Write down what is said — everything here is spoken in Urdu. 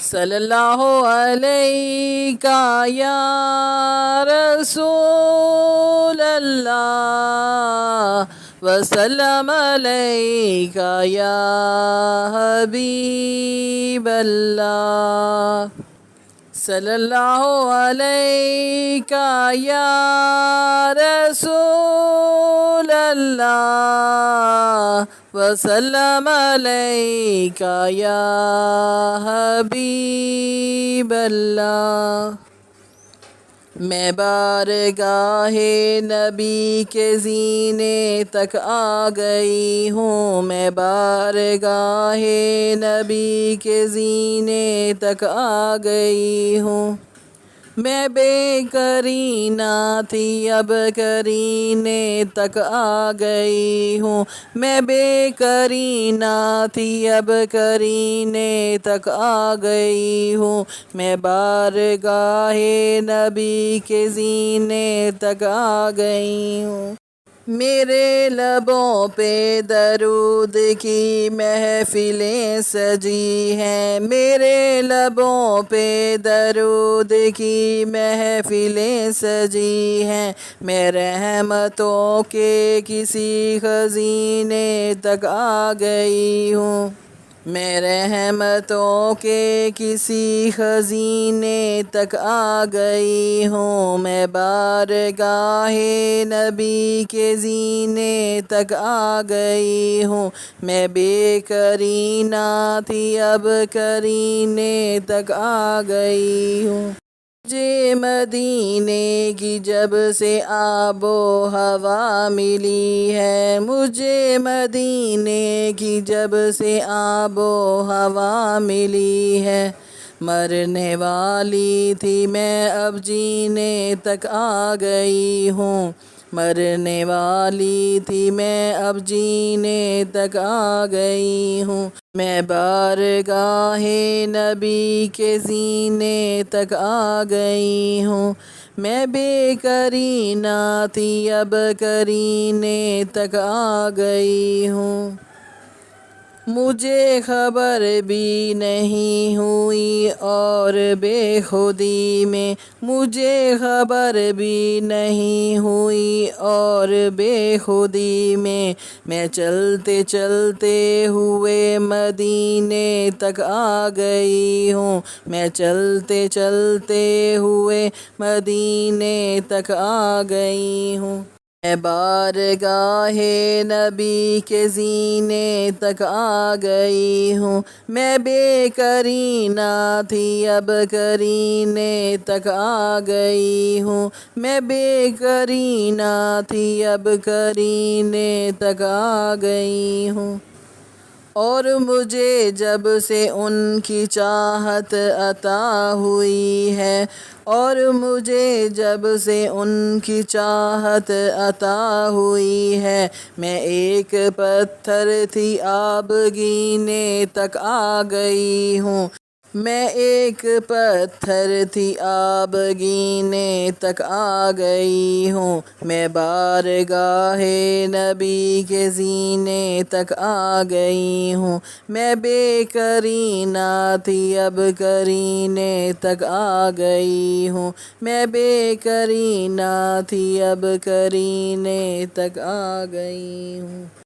صلی اللہ علیہ یا رسول اللہ وسلم علیک یا حبیب اللہ صلی اللہ علیہ یا رسول اللہ وسلم علیک یا حبیب اللہ میں بارگاہ نبی کے زینے تک آ گئی ہوں، میں بارگاہ نبی کے زینے تک آ گئی ہوں، میں بے کرینہ تھی اب کرینے تک آ گئی ہوں، میں بے کرینہ تھی اب کرینے تک آ گئی ہوں، میں بارگاہ نبی کے زینے تک آ گئی ہوں، میرے لبوں پہ درود کی محفلیں سجی ہیں، میرے لبوں پہ درود کی محفلیں سجی ہیں، میں رحمتوں کے کسی خزینے تک آ گئی ہوں، میں رحمتوں کے کسی خزینے تک آ گئی ہوں، میں بارگاہ نبی کے زینے تک آ گئی ہوں، میں بے کرینہ تھی اب کرینے تک آ گئی ہوں، مجھے مدینے کی جب سے آب و ہوا ملی ہے، مجھے مدینے کی جب سے آب و ہوا ملی ہے، مرنے والی تھی میں اب جینے تک آ گئی ہوں، مرنے والی تھی میں اب جینے تک آ گئی ہوں، میں بارگاہ نبی کے زینے تک آ گئی ہوں، میں بے کرینہ تھی اب کرینے تک آ گئی ہوں، مجھے خبر بھی نہیں ہوئی اور بے خودی میں، مجھے خبر بھی نہیں ہوئی اور بے خودی میں چلتے چلتے ہوئے مدینے تک آ گئی ہوں، میں چلتے چلتے ہوئے مدینے تک آ گئی ہوں، میں بارگاہ نبی کے زینے تک آ گئی ہوں، میں بے کرینہ تھی اب کرینے تک آ گئی ہوں، میں بے کرینہ تھی اب کرینے تک آ گئی ہوں، اور مجھے جب سے ان کی چاہت عطا ہوئی ہے، اور مجھے جب سے ان کی چاہت عطا ہوئی ہے، میں ایک پتھر تھی آبگینے تک آ گئی ہوں، میں ایک پتھر تھی آبگینے تک آ گئی ہوں، میں بارگاہ نبی کے زینے تک آ گئی ہوں، میں بے کرینہ تھی اب کرینے تک آ گئی ہوں، میں بے کرینہ تھی اب کرینے تک آ گئی ہوں۔